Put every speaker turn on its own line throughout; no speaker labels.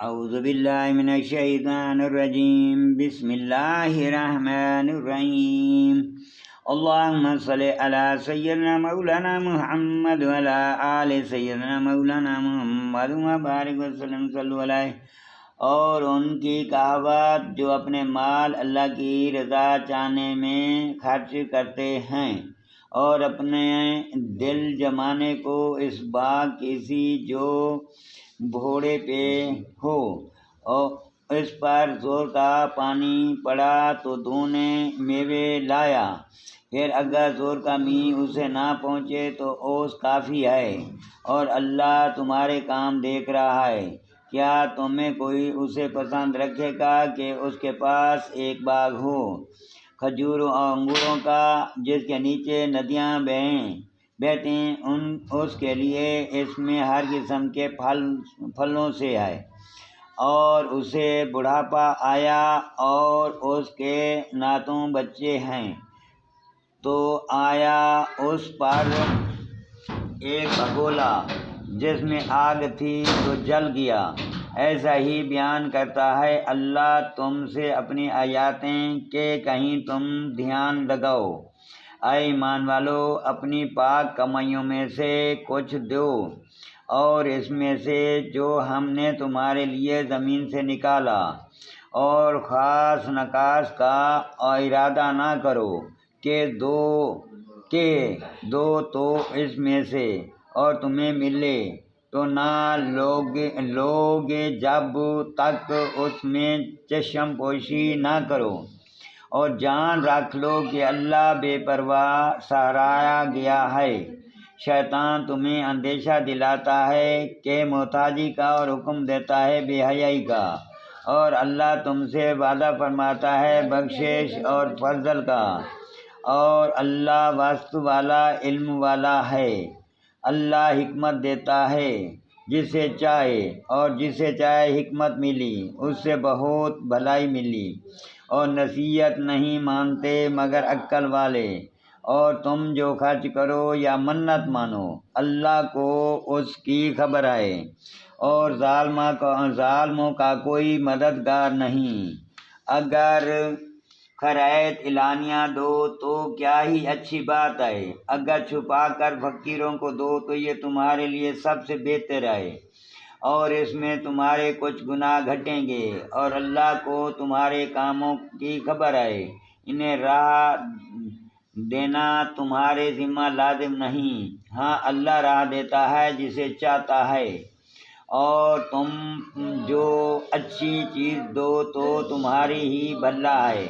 اعوذ باللہ من الشیطان الرجیم بسم اللہ الرحمن الرحیم اللہم صلی علی سیدنا مولانا محمد وعلی آل سیدنا مولانا محمد وبارک وسلم صلی علیہ۔ اور ان کی کہاوت جو اپنے مال اللہ کی رضا چاہنے میں خرچ کرتے ہیں اور اپنے دل جمانے کو اس بات کسی جو گھوڑے پہ ہو اور اس پر زور کا پانی پڑا تو دونے میوے لایا، پھر اگر زور کا می اسے نہ پہنچے تو اوس کافی ہے، اور اللہ تمہارے کام دیکھ رہا ہے۔ کیا تمہیں کوئی اسے پسند رکھے گا کہ اس کے پاس ایک باغ ہو کھجوروں اور انگوروں کا جس کے نیچے ندیاں بہتیں، اس کے لیے اس میں ہر قسم کے پھلوں سے ہے، اور اسے بڑھاپا آیا اور اس کے ناتوں بچے ہیں، تو آیا اس پر ایک بگولا جس میں آگ تھی تو جل گیا۔ ایسا ہی بیان کرتا ہے اللہ تم سے اپنی آیاتیں کہ کہیں تم دھیان لگاؤ۔ اے ایمان والو، اپنی پاک کمائیوں میں سے کچھ دو، اور اس میں سے جو ہم نے تمہارے لیے زمین سے نکالا، اور خاص نکاس کا ارادہ نہ کرو کہ دو تو اس میں سے اور تمہیں ملے تو نہ لوگے جب تک اس میں چشم پوشی نہ کرو، اور جان رکھ لو کہ اللہ بے پرواہ سراہا گیا ہے۔ شیطان تمہیں اندیشہ دلاتا ہے کہ محتاجی کا اور حکم دیتا ہے بے حیائی کا، اور اللہ تم سے وعدہ فرماتا ہے بخشش اور فضل کا، اور اللہ وسط والا علم والا ہے۔ اللہ حکمت دیتا ہے جسے چاہے، اور جسے چاہے حکمت ملی اس سے بہت بھلائی ملی، اور نصیحت نہیں مانتے مگر عقل والے۔ اور تم جو خرچ کرو یا منت مانو اللہ کو اس کی خبر ہے، اور ظالموں کا کوئی مددگار نہیں۔ اگر خیرات اعلانیہ دو تو کیا ہی اچھی بات ہے، اگر چھپا کر فقیروں کو دو تو یہ تمہارے لیے سب سے بہتر ہے، اور اس میں تمہارے کچھ گناہ گھٹیں گے، اور اللہ کو تمہارے کاموں کی خبر ہے۔ انہیں راہ دینا تمہارے ذمہ لازم نہیں، ہاں اللہ راہ دیتا ہے جسے چاہتا ہے۔ اور تم جو اچھی چیز دو تو تمہاری ہی بھلا ہے،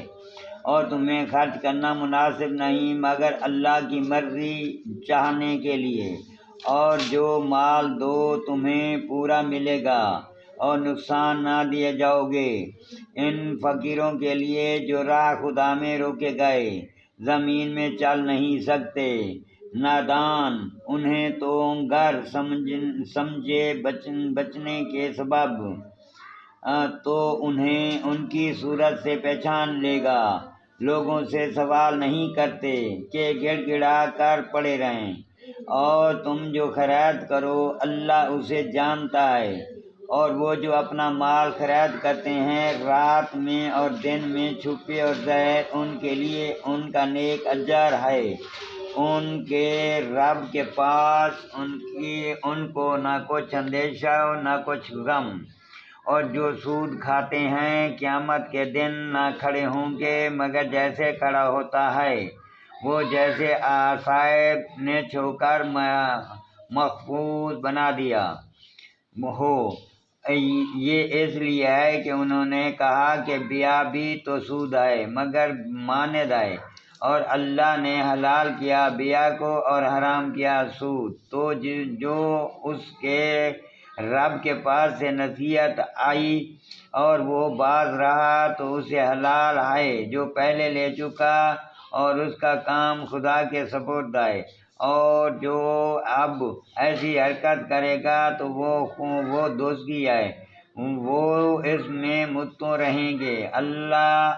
اور تمہیں خرچ کرنا مناسب نہیں مگر اللہ کی مرضی چاہنے کے لیے۔ اور جو مال دو تمہیں پورا ملے گا اور نقصان نہ دیے جاؤ گے ان فقیروں کے لیے جو راہ خدا میں روکے گئے، زمین میں چل نہیں سکتے۔ نادان انہیں تو گر سمجھے بچنے کے سبب تو انہیں ان کی صورت سے پہچان لے گا۔ لوگوں سے سوال نہیں کرتے کہ گڑ گڑا کر پڑے رہیں، اور تم جو خیرات کرو اللہ اسے جانتا ہے۔ اور وہ جو اپنا مال خیرات کرتے ہیں رات میں اور دن میں چھپے اور ظاہر، ان کے لیے ان کا نیک اجر ہے ان کے رب کے پاس، ان کو نہ کچھ اندیشہ نہ کچھ غم۔ اور جو سود کھاتے ہیں قیامت کے دن نہ کھڑے ہوں گے مگر جیسے کھڑا ہوتا ہے وہ جیسے عصائب نے چھو کر محفوظ بنا دیا ہو۔ یہ اس لیے ہے کہ انہوں نے کہا کہ بیع بھی تو سود ہے مگر ماند ہے، اور اللہ نے حلال کیا بیع کو اور حرام کیا سود۔ تو جو اس کے رب کے پاس سے نصیحت آئی اور وہ باز رہا تو اسے حلال ہے جو پہلے لے چکا، اور اس کا کام خدا کے سپرد ہے۔ اور جو اب ایسی حرکت کرے گا تو وہ دوزخی ہے، وہ اس میں مدتوں رہیں گے۔ اللہ